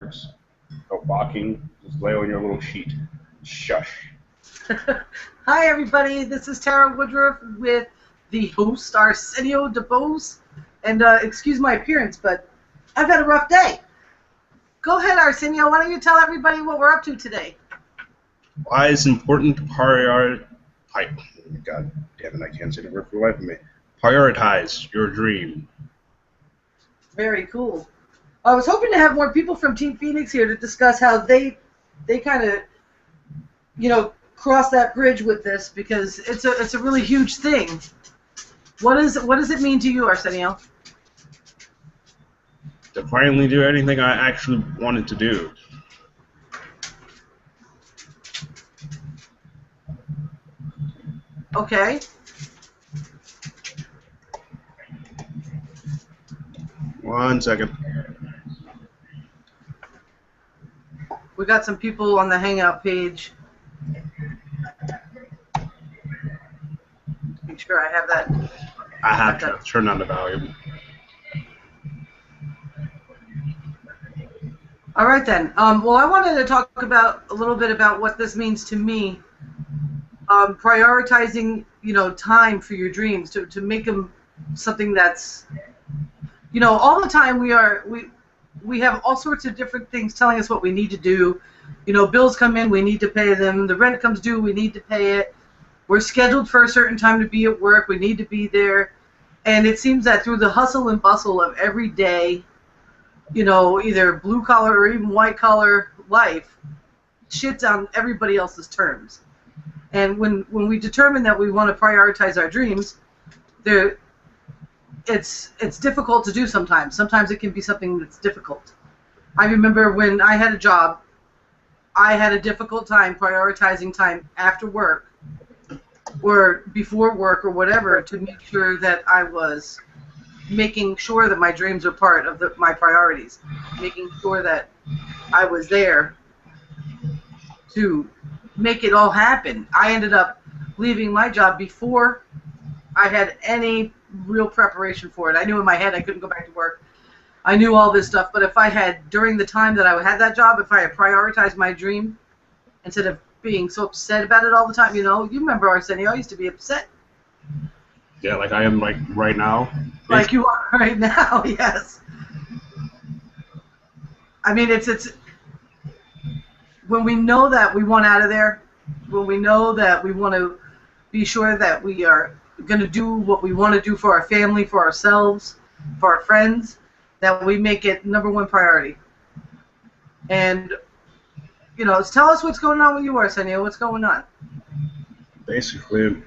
works. No barking. Just lay on your little sheet. Shush. Hi, everybody. This is Tara Woodruff with the host, Arsenio DeBose. And excuse my appearance, but I've had a rough day. Go ahead, Arsenio. Why don't you tell everybody what we're up to today? Why it's important to prioritize. God damn it! I can't say the word for the life of me. Prioritize your dream. Very cool. I was hoping to have more people from Team Phoenix here to discuss how they kind of, cross that bridge with this, because it's a really huge thing. What does it mean to you, Arsenio? To finally do anything I actually wanted to do. Okay. One second. We got some people on the Hangout page. Make sure I have that. I have to turn down the volume. All right then. Well, I wanted to talk a little bit about what this means to me. Prioritizing, time for your dreams to make them something that's, all the time we have all sorts of different things telling us what we need to do. Bills come in, we need to pay them. The rent comes due, we need to pay it. We're scheduled for a certain time to be at work, we need to be there. And it seems that through the hustle and bustle of every day, either blue collar or even white collar life, shit's on everybody else's terms. And when we determine that we want to prioritize our dreams, it's difficult to do sometimes. Sometimes it can be something that's difficult. I remember when I had a job, I had a difficult time prioritizing time after work or before work or whatever to make sure that I was making sure that my dreams are part of my priorities, making sure that I was there to make it all happen. I ended up leaving my job before I had any real preparation for it. I knew in my head I couldn't go back to work. I knew all this stuff, but if I had, during the time that I had that job, if I had prioritized my dream instead of being so upset about it all the time, you remember Arsenio, I used to be upset. Yeah, like I am right now. Like you are right now, yes. I mean, it's when we know that we want out of there, when we know that we want to be sure that we are going to do what we want to do for our family, for ourselves, for our friends, that we make it #1 priority. And, tell us what's going on with you, Arsenio. What's going on? Basically,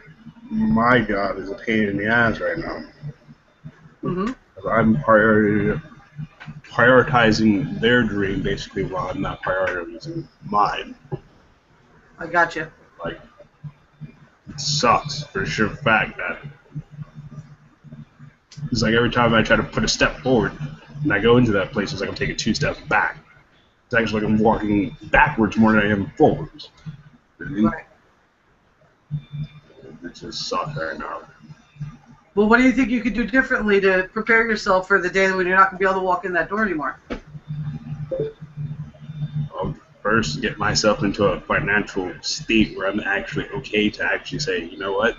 my job is a pain in the ass right now. Mm-hmm. I'm prioritizing their dream basically while I'm not prioritizing mine. I got you. Like, it sucks for sure fact that it's like every time I try to put a step forward and I go into that place, it's like I'm taking 2 steps back. It's actually like I'm walking backwards more than I am forwards. Right. It just sucks right now. Well, what do you think you could do differently to prepare yourself for the day when you're not going to be able to walk in that door anymore? I'll first get myself into a financial state where I'm actually okay to actually say, you know what?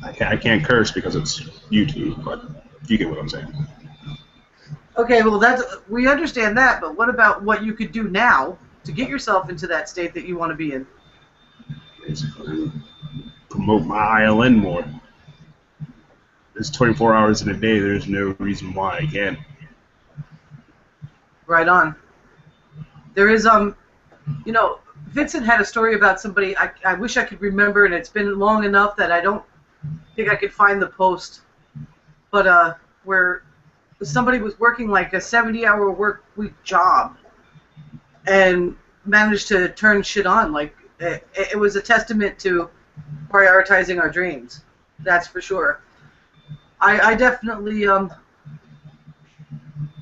I can't curse because it's YouTube, but you get what I'm saying. Okay, well, we understand that, but what about what you could do now to get yourself into that state that you want to be in? Basically, promote my ILN more. There's 24 hours in a day. There's no reason why I can't. Right on. There is, Vincent had a story about somebody, I wish I could remember, and it's been long enough that I don't think I could find the post, but where somebody was working like a 70-hour work week job and managed to turn shit on. Like, it was a testament to prioritizing our dreams. That's for sure. I definitely,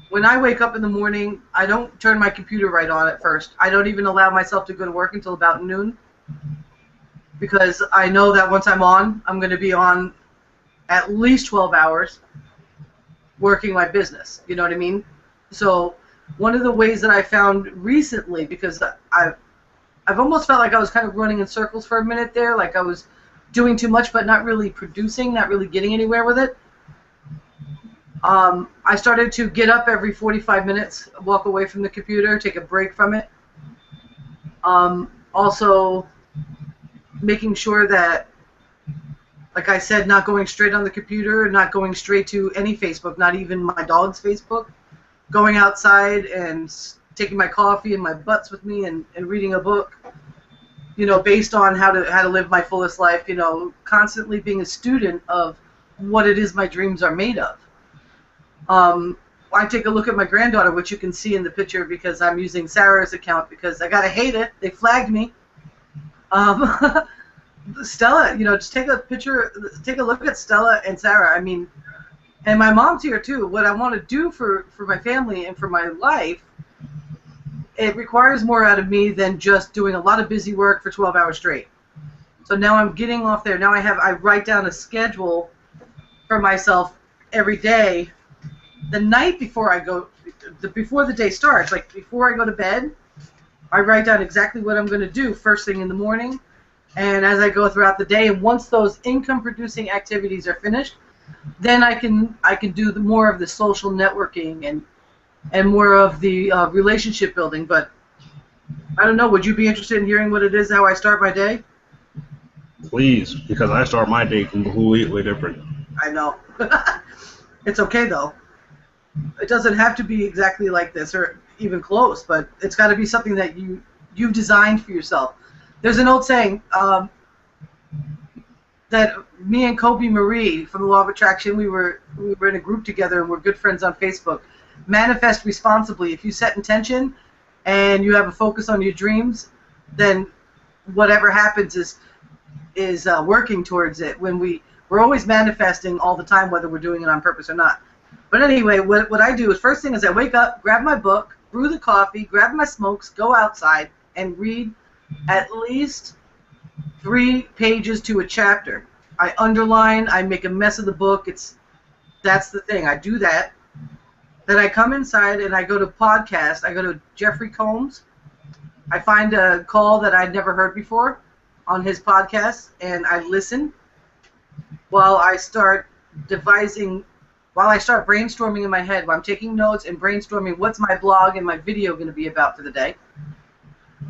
when I wake up in the morning, I don't turn my computer right on at first. I don't even allow myself to go to work until about noon, because I know that once I'm on, I'm going to be on at least 12 hours working my business. You know what I mean? So one of the ways that I found recently, because I've almost felt like I was kind of running in circles for a minute there, like I was doing too much but not really producing, not really getting anywhere with it. I started to get up every 45 minutes, walk away from the computer, take a break from it. Also, making sure that, like I said, not going straight on the computer, not going straight to any Facebook, not even my dog's Facebook. Going outside and taking my coffee and my butts with me and reading a book, you know, based on how to live my fullest life, you know, constantly being a student of what it is my dreams are made of. I take a look at my granddaughter, which you can see in the picture because I'm using Sarah's account because I gotta hate it. They flagged me. Stella, you know, just take a picture, take a look at Stella and Sarah. I mean, and my mom's here too. What I want to do for my family and for my life, it requires more out of me than just doing a lot of busy work for 12 hours straight. So now I'm getting off there. Now I write down a schedule for myself every day. The night before I go, before the day starts, like before I go to bed, I write down exactly what I'm going to do first thing in the morning, and as I go throughout the day. And once those income-producing activities are finished, then I can do more of the social networking and more of the relationship building. But I don't know. Would you be interested in hearing what it is, how I start my day? Please, because I start my day completely different. I know. It's okay though. It doesn't have to be exactly like this or even close, but it's got to be something that you've designed for yourself. There's an old saying that me and Kobe Marie from the Law of Attraction, we were in a group together and we're good friends on Facebook. Manifest responsibly. If you set intention and you have a focus on your dreams, then whatever happens is working towards it. When we're always manifesting all the time, whether we're doing it on purpose or not. But anyway, what I do is first thing is I wake up, grab my book, brew the coffee, grab my smokes, go outside, and read at least 3 pages to a chapter. I underline, I make a mess of the book. That's the thing. I do that. Then I come inside and I go to podcast. I go to Jeffrey Combs. I find a call that I'd never heard before on his podcast, and I listen while I start brainstorming in my head, while I'm taking notes and brainstorming what's my blog and my video going to be about for the day.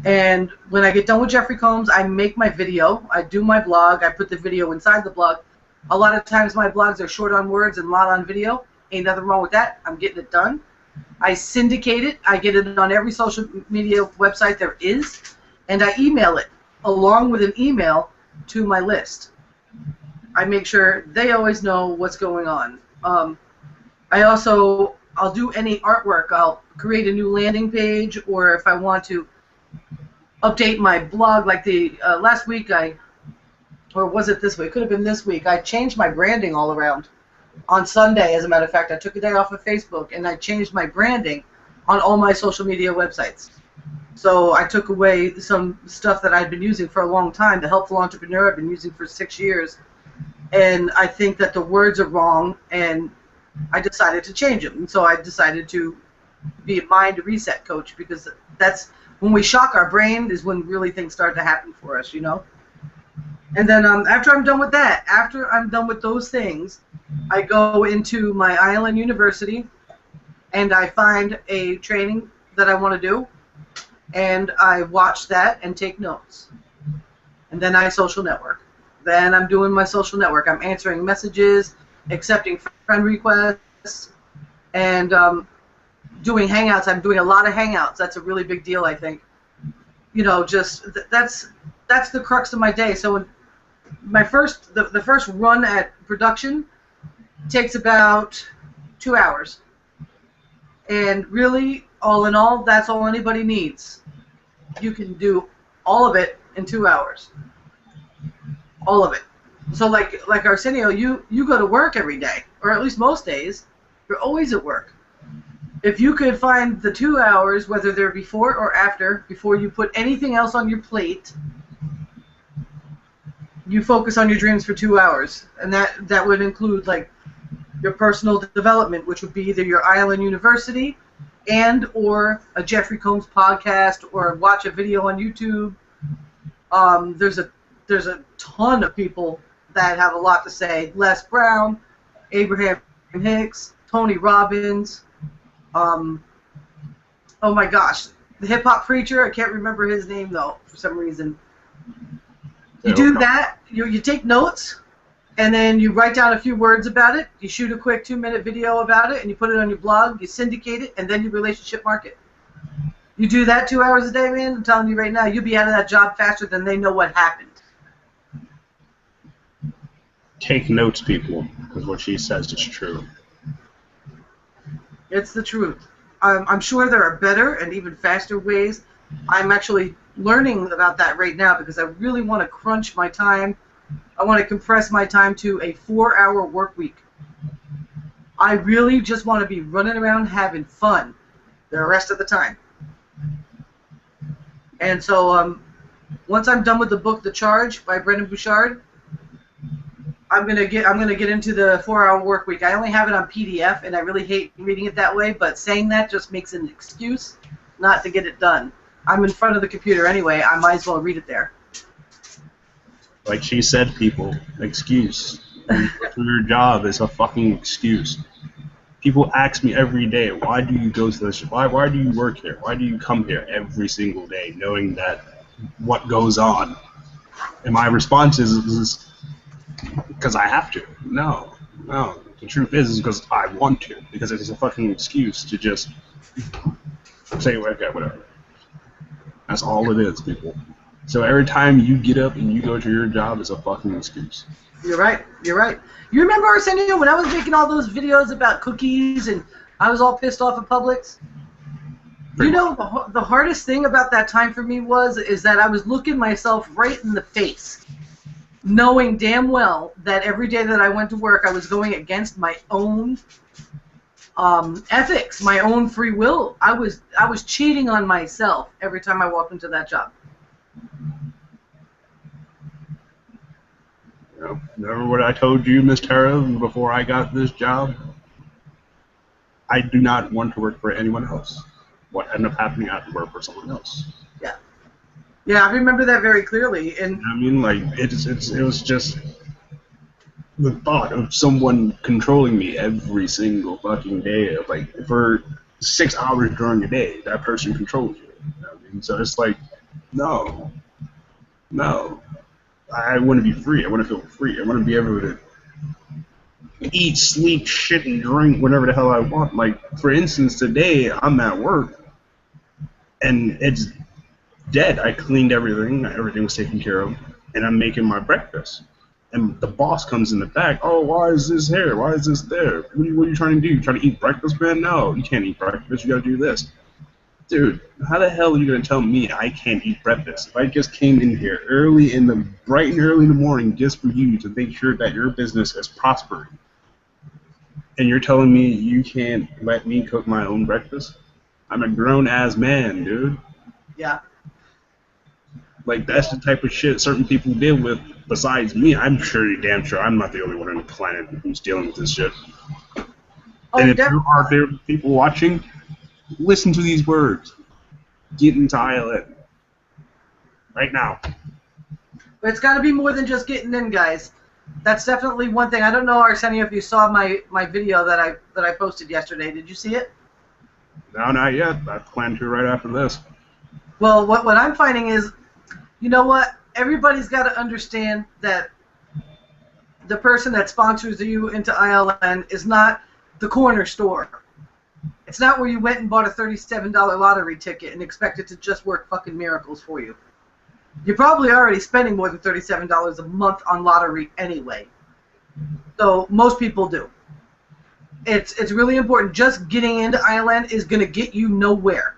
And when I get done with Jeffrey Combs, I make my video, I do my blog, I put the video inside the blog. A lot of times my blogs are short on words and a lot on video. Ain't nothing wrong with that. I'm getting it done. I syndicate it. I get it on every social media website there is, and I email it along with an email to my list. I make sure they always know what's going on. I'll do any artwork. I'll create a new landing page, or if I want to update my blog, like the last week or was it this week? It could have been this week. I changed my branding all around. On Sunday, as a matter of fact, I took a day off of Facebook and I changed my branding on all my social media websites. So I took away some stuff that I'd been using for a long time. The Helpful Entrepreneur I've been using for 6 years. And I think that the words are wrong, and I decided to change them. And so I decided to be a mind reset coach, because that's when we shock our brain is when really things start to happen for us, you know. And then after I'm done with that, after I'm done with those things, I go into my Island University and I find a training that I want to do, and I watch that and take notes. And then I social network. Then I'm doing my social network. I'm answering messages, accepting friend requests, and doing Hangouts. I'm doing a lot of Hangouts. That's a really big deal, I think. You know, just that's the crux of my day. So the first run at production takes about 2 hours. And really, all in all, that's all anybody needs. You can do all of it in 2 hours. All of it. So like Arsenio, you go to work every day, or at least most days. You're always at work. If you could find the 2 hours, whether they're before or after, before you put anything else on your plate, you focus on your dreams for 2 hours. And that would include like your personal development, which would be either your Island University, and or a Jeffrey Combs podcast or watch a video on YouTube. There's a ton of people that have a lot to say. Les Brown, Abraham Hicks, Tony Robbins. Oh my gosh, the hip hop preacher. I can't remember his name though for some reason. You do that. You take notes, and then you write down a few words about it. You shoot a quick 2-minute video about it, and you put it on your blog. You syndicate it, and then you relationship market. You do that 2 hours a day, man. I'm telling you right now, you'll be out of that job faster than they know what happened. Take notes, people, because what she says is true. It's the truth. I'm sure there are better and even faster ways. I'm actually learning about that right now because I really want to crunch my time. I want to compress my time to a 4-hour work week. I really just want to be running around having fun the rest of the time. And so once I'm done with the book The Charge by Brendan Bouchard, I'm gonna get into the 4-hour work week. I only have it on PDF, and I really hate reading it that way. But saying that just makes an excuse not to get it done. I'm in front of the computer anyway. I might as well read it there. Like she said, people, excuse. For your job is a fucking excuse. People ask me every day, why do you go to this? Why do you work here? Why do you come here every single day, knowing that what goes on? And my response is because I have to. No. The truth is because I want to. Because it's a fucking excuse to just say, okay, whatever. That's all it is, people. So every time you get up and you go to your job, it's a fucking excuse. You're right. You remember, Arsenio, when I was making all those videos about cookies and I was all pissed off at Publix? You know, the hardest thing about that time for me is that I was looking myself right in the face, knowing damn well that every day that I went to work, I was going against my own ethics, my own free will. I was cheating on myself every time I walked into that job. Remember what I told you, Miss Tara, before I got this job? I do not want to work for anyone else. What ended up happening, I have to work for someone else. Yeah, I remember that very clearly. And I mean, like, it was just the thought of someone controlling me every single fucking day. Like, for 6 hours during the day, that person controls you. You know what I mean? So it's like, no. I want to be free. I want to feel free. I want to be able to eat, sleep, shit, and drink whatever the hell I want. Like, for instance, today I'm at work, and it's dead. I cleaned everything. Everything was taken care of, and I'm making my breakfast. And the boss comes in the back. Oh, why is this here? Why is this there? What are you trying to do? You trying to eat breakfast, man? No, you can't eat breakfast. You got to do this. Dude, how the hell are you going to tell me I can't eat breakfast? If I just came in here bright and early in the morning just for you to make sure that your business is prospering, and you're telling me you can't let me cook my own breakfast? I'm a grown-ass man, dude. Yeah. Like, that's the type of shit certain people deal with besides me. I'm damn sure I'm not the only one on the planet who's dealing with this shit. And if you are there, people watching, listen to these words. Get into ILN. Right now. But it's got to be more than just getting in, guys. That's definitely one thing. I don't know, Arsenio, if you saw my video that I posted yesterday. Did you see it? No, not yet. I plan to right after this. Well, what I'm finding is, you know what? Everybody's got to understand that the person that sponsors you into ILN is not the corner store. It's not where you went and bought a $37 lottery ticket and expected to just work fucking miracles for you. You're probably already spending more than $37 a month on lottery anyway. So most people do. It's really important. Just getting into ILN is going to get you nowhere.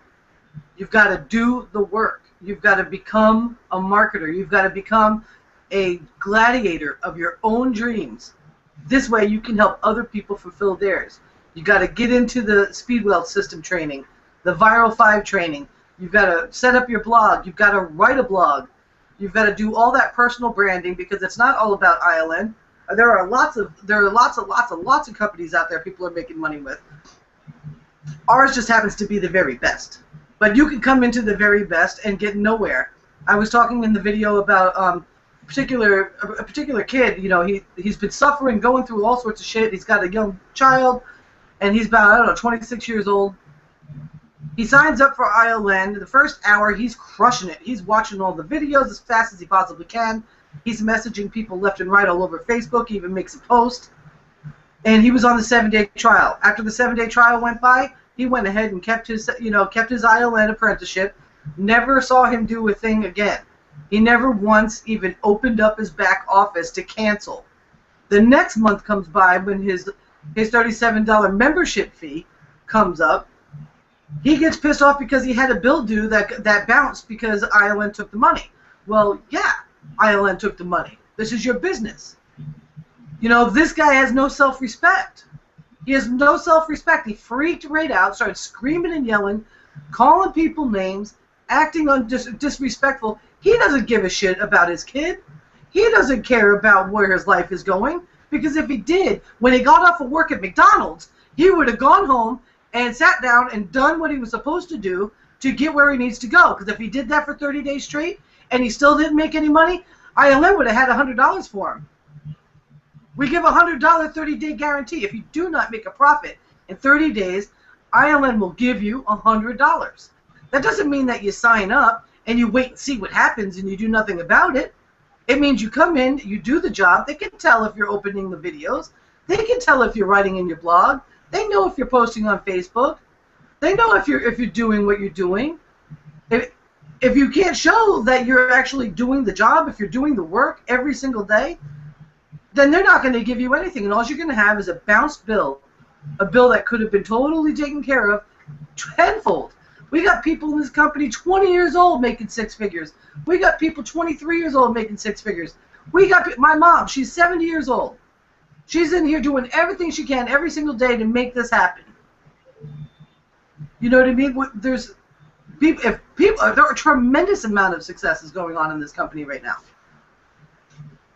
You've got to do the work. You've got to become a marketer. You've got to become a gladiator of your own dreams. This way you can help other people fulfill theirs. You got to get into the Speedwell system training, the Viral 5 training. You've got to set up your blog. You've got to write a blog. You've got to do all that personal branding because it's not all about ILN. There are lots of companies out there people are making money with. Ours just happens to be the very best. But you can come into the very best and get nowhere. I was talking in the video about a particular kid. You know, he's been suffering, going through all sorts of shit. He's got a young child, and he's about, I don't know, 26 years old. He signs up for ILN. The first hour, he's crushing it. He's watching all the videos as fast as he possibly can. He's messaging people left and right all over Facebook. He even makes a post. And he was on the 7-day trial. After the 7-day trial went by, he went ahead and kept his ILN apprenticeship. Never saw him do a thing again. He never once even opened up his back office to cancel. The next month comes by when his $37 membership fee comes up. He gets pissed off because he had a bill due that bounced because ILN took the money. Well, yeah, ILN took the money. This is your business. You know, this guy has no self-respect. He has no self-respect. He freaked right out, started screaming and yelling, calling people names, acting disrespectful. He doesn't give a shit about his kid. He doesn't care about where his life is going, because if he did, when he got off of work at McDonald's, he would have gone home and sat down and done what he was supposed to do to get where he needs to go. Because if he did that for 30 days straight and he still didn't make any money, ILM would have had $100 for him. We give a $100 30-day guarantee. If you do not make a profit in 30 days, ILM will give you $100. That doesn't mean that you sign up and you wait and see what happens and you do nothing about it. It means you come in, you do the job. They can tell if you're opening the videos. They can tell if you're writing in your blog. They know if you're posting on Facebook. They know if you're doing what you're doing. If you can't show that you're actually doing the job, if you're doing the work every single day, then they're not going to give you anything. And all you're going to have is a bounced bill, a bill that could have been totally taken care of tenfold. We got people in this company 20 years old making 6 figures. We got people 23 years old making 6 figures. We got my mom, she's 70 years old. She's in here doing everything she can every single day to make this happen. You know what I mean? There's people, there are a tremendous amount of successes going on in this company right now.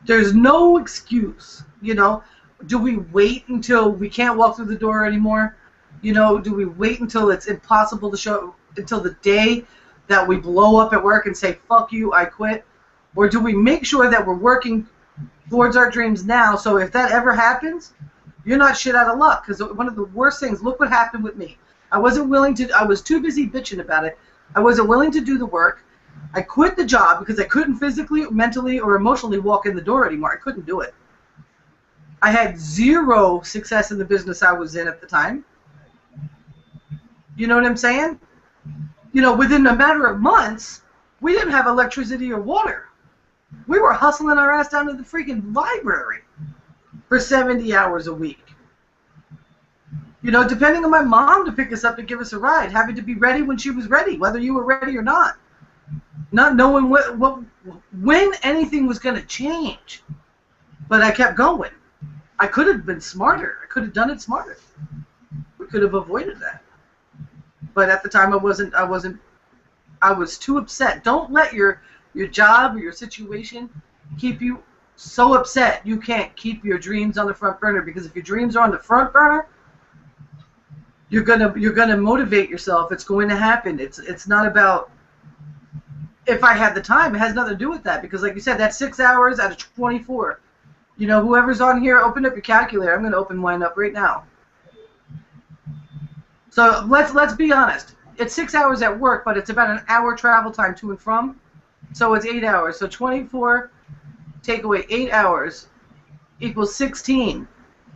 There's no excuse, you know. Do we wait until we can't walk through the door anymore? You know, do we wait until it's impossible to show, until the day that we blow up at work and say, fuck you, I quit? Or do we make sure that we're working towards our dreams now, so if that ever happens, you're not shit out of luck? Because one of the worst things, look what happened with me. I was too busy bitching about it. I wasn't willing to do the work. I quit the job because I couldn't physically, mentally, or emotionally walk in the door anymore. I couldn't do it. I had zero success in the business I was in at the time. You know what I'm saying? You know, within a matter of months, we didn't have electricity or water. We were hustling our ass down to the freaking library for 70 hours a week. You know, depending on my mom to pick us up to give us a ride, having to be ready when she was ready, whether you were ready or not. Not knowing when anything was going to change. But I kept going. I could have been smarter. I could have done it smarter. We could have avoided that. But at the time, I was too upset. Don't let your job or your situation keep you so upset you can't keep your dreams on the front burner. Because if your dreams are on the front burner, you're gonna motivate yourself. It's going to happen. It's not about if I had the time. It has nothing to do with that. Because like you said, that's 6 hours out of 24. You know, whoever's on here, open up your calculator. I'm going to open mine up right now. So let's be honest. It's 6 hours at work, but it's about an hour travel time to and from. So it's 8 hours. So 24 take away 8 hours equals 16.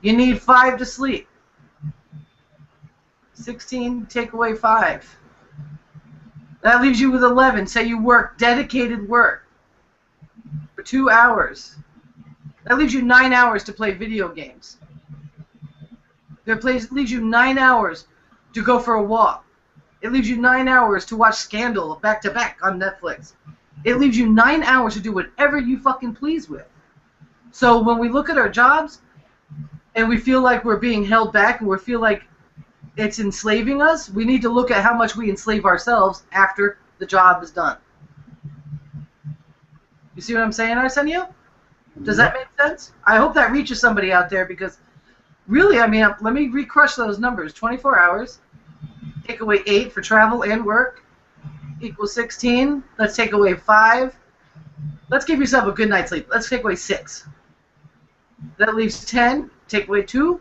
You need 5 to sleep. 16 take away 5. That leaves you with 11. Say you work dedicated work for 2 hours. That leaves you 9 hours to play video games. That leaves you 9 hours to go for a walk. It leaves you 9 hours to watch Scandal back to back on Netflix. It leaves you 9 hours to do whatever you fucking please with. So when we look at our jobs and we feel like we're being held back and we feel like it's enslaving us, we need to look at how much we enslave ourselves after the job is done. You see what I'm saying, Arsenio? Does that make sense? I hope that reaches somebody out there because really, I mean, let me recrush those numbers. 24 hours, Take away 8 for travel and work equals 16. Let's take away 5. Let's give yourself a good night's sleep. Let's take away 6. That leaves 10. Take away 2.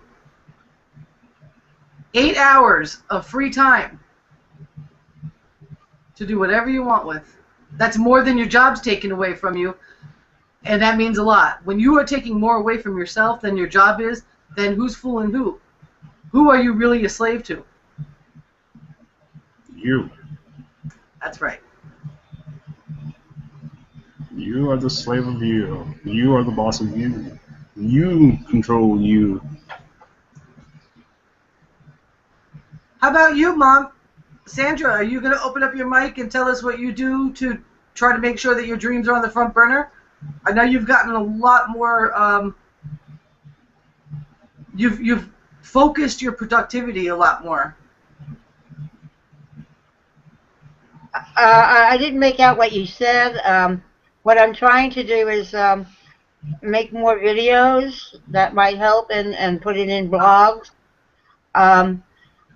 8 hours of free time to do whatever you want with. That's more than your job's taken away from you, and that means a lot. When you are taking more away from yourself than your job is, then who's fooling who? Who are you really a slave to? You. That's right. You are the slave of you. You are the boss of you. You control you. How about you, Mom? Sandra, are you going to open up your mic and tell us what you do to try to make sure that your dreams are on the front burner? I know you've gotten a lot more, you've focused your productivity a lot more. I didn't make out what you said. What I'm trying to do is make more videos that might help and put it in blogs.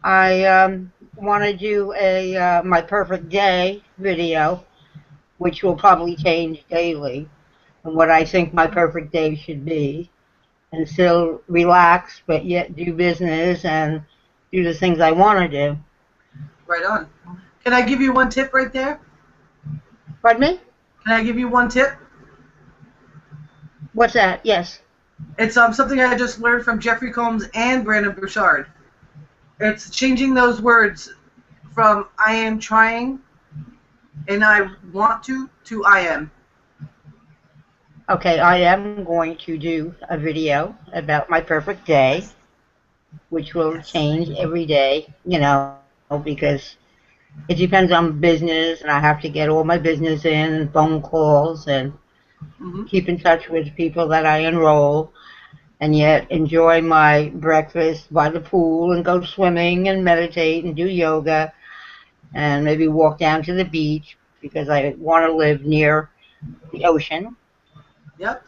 I want to do a my perfect day video, which will probably change daily, and what I think my perfect day should be, and still relax, but yet do business and do the things I want to do. Right on. Can I give you one tip right there? Pardon me? Can I give you one tip? What's that? Yes. It's something I just learned from Jeffrey Combs and Brandon Bouchard. It's changing those words from I am trying and I want to I am. Okay, I am going to do a video about my perfect day, which will change every day, you know, because it depends on business, and I have to get all my business in and phone calls and keep in touch with people that I enroll, and yet enjoy my breakfast by the pool and go swimming and meditate and do yoga and maybe walk down to the beach because I want to live near the ocean. Yep.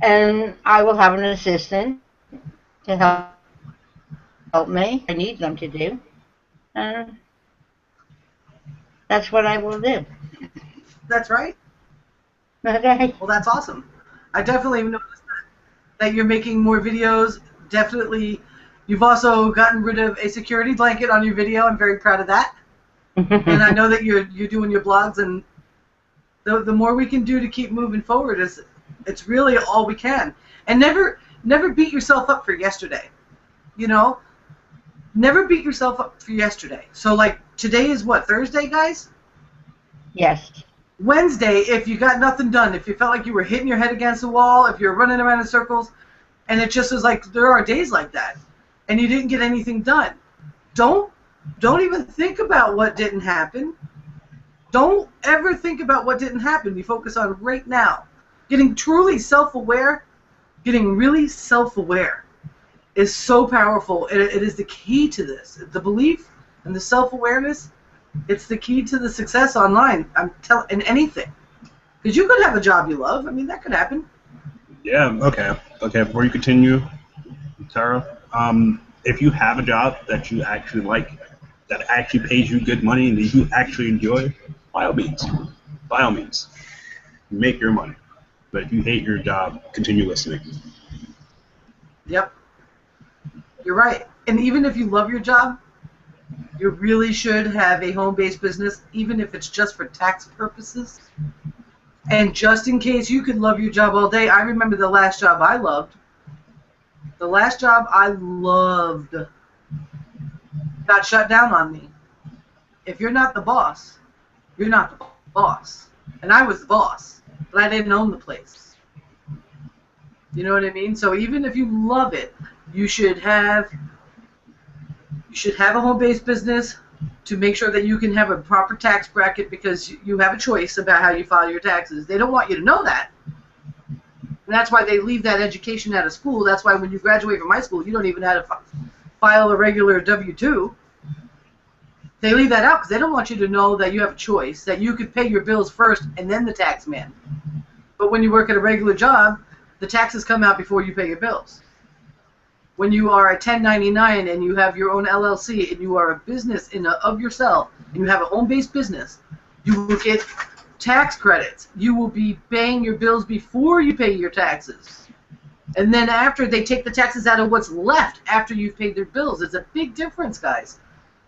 And I will have an assistant to help me. I need them to do. And that's what I will do. That's right. Okay. Well, that's awesome. I definitely noticed that you're making more videos. Definitely. You've also gotten rid of a security blanket on your video. I'm very proud of that. And I know that you're doing your blogs, and the more we can do to keep moving forward it's really all we can. And never beat yourself up for yesterday. You know? Never beat yourself up for yesterday. So, like, today is what, Thursday, guys? Yes. Wednesday, if you got nothing done, if you felt like you were hitting your head against the wall, if you're running around in circles, and it just was like, there are days like that, and you didn't get anything done. Don't even think about what didn't happen. Don't ever think about what didn't happen. You focus on right now. Getting truly self-aware, getting really self-aware is so powerful. It is the key to this. The belief and the self-awareness, it's the key to the success online. In anything. Because you could have a job you love. I mean, that could happen. Yeah, okay. Okay, before you continue, Tara, if you have a job that you actually like, that actually pays you good money and that you actually enjoy, by all means, make your money. But if you hate your job, continue listening. Yep. You're right. And even if you love your job, you really should have a home-based business, even if it's just for tax purposes. And just in case you could love your job all day, I remember the last job I loved. The last job I loved got shut down on me. If you're not the boss, you're not the boss. And I was the boss, but I didn't own the place. You know what I mean? So even if you love it, you should have a home-based business to make sure that you can have a proper tax bracket, because you have a choice about how you file your taxes. They don't want you to know that. And that's why they leave that education out of school. That's why when you graduate from high school, you don't even have to file a regular W-2. They leave that out because they don't want you to know that you have a choice, that you could pay your bills first and then the tax man. But when you work at a regular job, the taxes come out before you pay your bills. when you are a 1099 and you have your own LLC and you are a business of yourself and you have a home-based business, you will get tax credits. You will be paying your bills before you pay your taxes. And then after, they take the taxes out of what's left after you've paid their bills. It's a big difference, guys.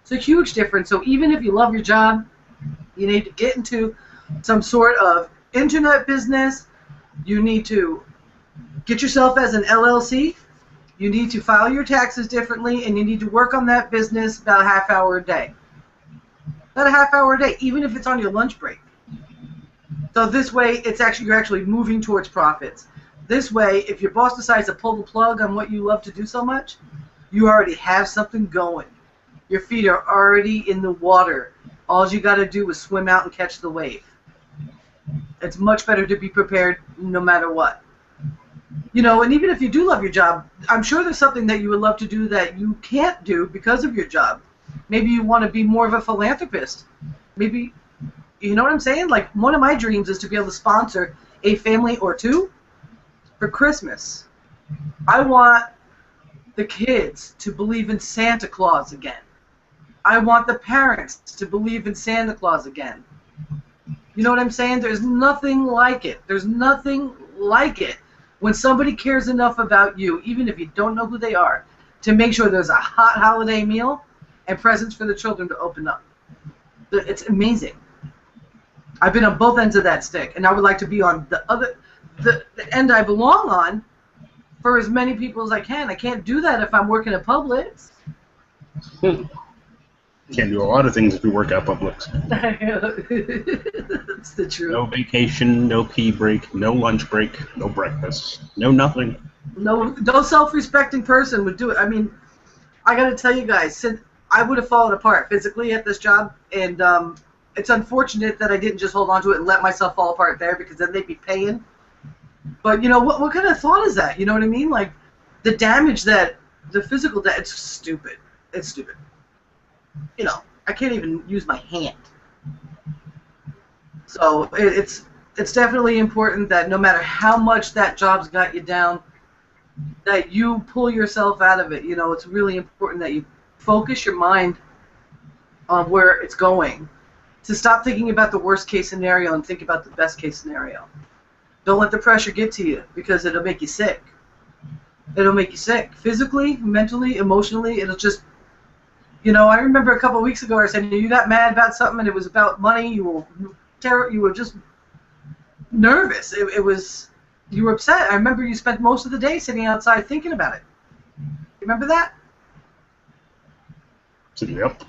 It's a huge difference. So even if you love your job, you need to get into some sort of internet business. You need to get yourself as an LLC. You need to file your taxes differently, and you need to work on that business about a half hour a day. About a half hour a day, even if it's on your lunch break. So this way, you're actually moving towards profits. This way, if your boss decides to pull the plug on what you love to do so much, you already have something going. Your feet are already in the water. All you got to do is swim out and catch the wave. It's much better to be prepared no matter what. You know, and even if you do love your job, I'm sure there's something that you would love to do that you can't do because of your job. Maybe you want to be more of a philanthropist. Maybe, you know what I'm saying? Like, one of my dreams is to be able to sponsor a family or two for Christmas. I want the kids to believe in Santa Claus again. I want the parents to believe in Santa Claus again. You know what I'm saying? There's nothing like it. There's nothing like it when somebody cares enough about you, even if you don't know who they are, to make sure there's a hot holiday meal and presents for the children to open up. It's amazing. I've been on both ends of that stick, and I would like to be on the end I belong on for as many people as I can. I can't do that if I'm working at Publix. Can't do a lot of things if you work at Publix. That's the truth. No vacation, no pee break, no lunch break, no breakfast, no nothing. No self-respecting person would do it. I mean, I got to tell you guys, since I would have fallen apart physically at this job, and it's unfortunate that I didn't just hold on to it and let myself fall apart there, because then they'd be paying. But, you know, what kind of thought is that? You know what I mean? Like, the damage the physical damage, it's stupid. It's stupid. You know, I can't even use my hand. So it's definitely important that no matter how much that job's got you down, that you pull yourself out of it. You know, it's really important that you focus your mind on where it's going. To stop thinking about the worst case scenario and think about the best case scenario. Don't let the pressure get to you, because it'll make you sick. It'll make you sick. Physically, mentally, emotionally, it'll just... You know, I remember a couple of weeks ago I said, you got mad about something and it was about money. You were just nervous. You were upset. I remember you spent most of the day sitting outside thinking about it. You remember that? Yep.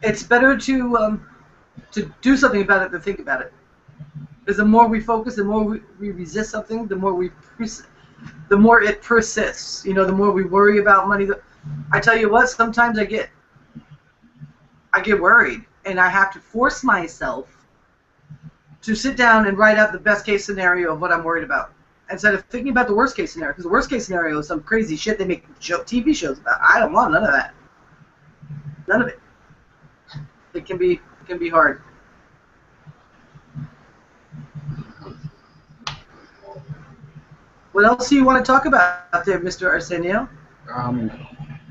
It's better to do something about it than think about it. Because the more we focus, the more we resist something, the more it persists. You know, the more we worry about money. I tell you what, sometimes I get worried, and I have to force myself to sit down and write out the best case scenario of what I'm worried about, instead of thinking about the worst case scenario. Because the worst case scenario is some crazy shit they make TV shows about. I don't want none of that. None of it. It can be hard. What else do you want to talk about there, Mr. Arsenio?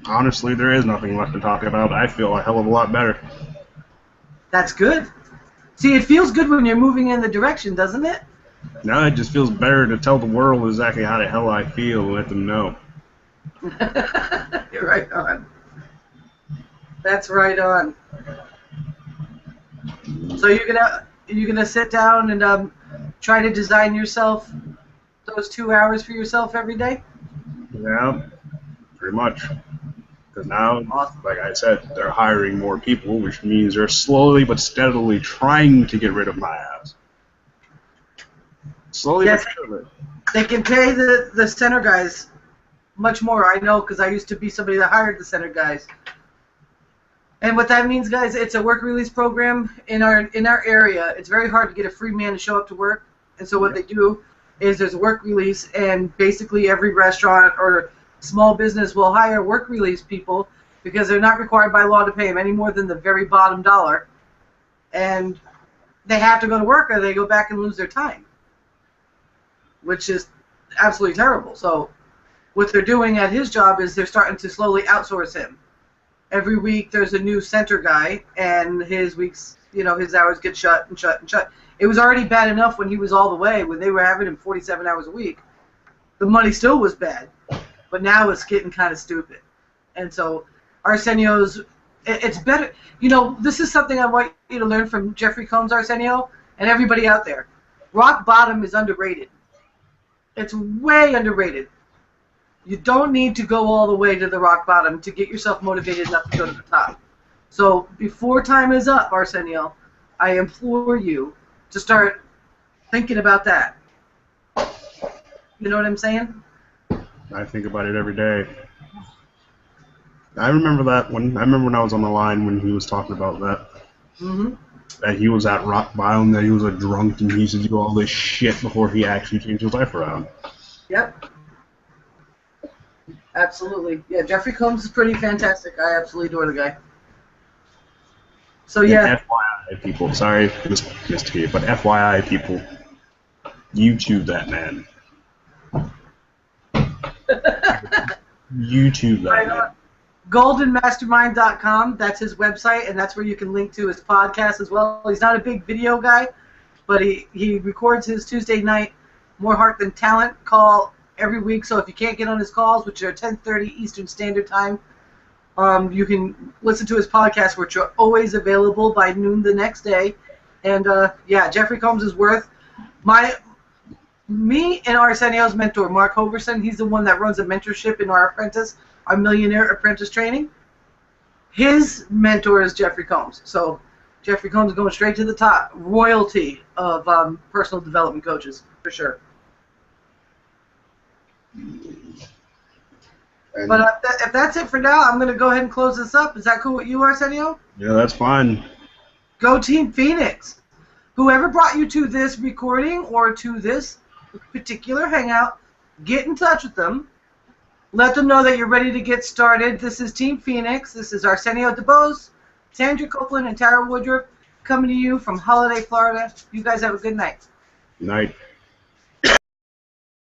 Honestly, there is nothing left to talk about. I feel a hell of a lot better. That's good. See, it feels good when you're moving in the direction, doesn't it? No, it just feels better to tell the world exactly how the hell I feel and let them know. You're right on. That's right on. So you're gonna sit down and try to design yourself those 2 hours for yourself every day? Yeah, pretty much. Because now, like I said, they're hiring more people, which means they're slowly but steadily trying to get rid of my ass. Slowly but steadily. They can pay the center guys much more. I know, because I used to be somebody that hired the center guys. And what that means, guys, it's a work release program in our area. It's very hard to get a free man to show up to work. And so what they do is there's a work release, and basically every restaurant or small business will hire work release people because they're not required by law to pay them any more than the very bottom dollar. And they have to go to work or they go back and lose their time, which is absolutely terrible. So what they're doing at his job is they're starting to slowly outsource him. Every week there's a new center guy, and his weeks, his hours get shut and shut and shut. It was already bad enough when he was all the way, when they were having him 47 hours a week. The money still was bad, but now it's getting kind of stupid. And so Arsenio's, it's better. This is something I want you to learn from Jeffrey Combs, Arsenio, and everybody out there. Rock bottom is underrated. It's way underrated. You don't need to go all the way to the rock bottom to get yourself motivated enough to go to the top. So before time is up, Arsenio, I implore you to start thinking about that. You know what I'm saying? I think about it every day. I remember when I was on the line when he was talking about that. Mm-hmm. That he was at rock bottom, that he was a drunk, and he used to do all this shit before he actually changed his life around. Yep. Absolutely. Yeah, Jeffrey Combs is pretty fantastic. I absolutely adore the guy. So, yeah. And FYI, people. Sorry, Mr. K, but FYI, people. YouTube that man. YouTube that man. GoldenMastermind.com, that's his website, and that's where you can link to his podcast as well. He's not a big video guy, but he records his Tuesday night More Heart Than Talent call every week. So if you can't get on his calls, which are 10:30 Eastern Standard Time, you can listen to his podcast, which are always available by noon the next day. And yeah, Jeffrey Combs is worth me and Arsenio's mentor, Mark Hoverson. He's the one that runs a mentorship in our Millionaire Apprentice training. His mentor is Jeffrey Combs. So Jeffrey Combs is going straight to the top, royalty of personal development coaches, for sure. But if that's it for now, I'm going to go ahead and close this up. Is that cool with you, Arsenio? Yeah, that's fine. Go Team Phoenix. Whoever brought you to this recording or to this particular hangout, get in touch with them. Let them know that you're ready to get started. This is Team Phoenix. This is Arsenio DeBose, Sandra Copeland, and Tara Woodruff coming to you from Holiday, Florida. You guys have a good night. Night.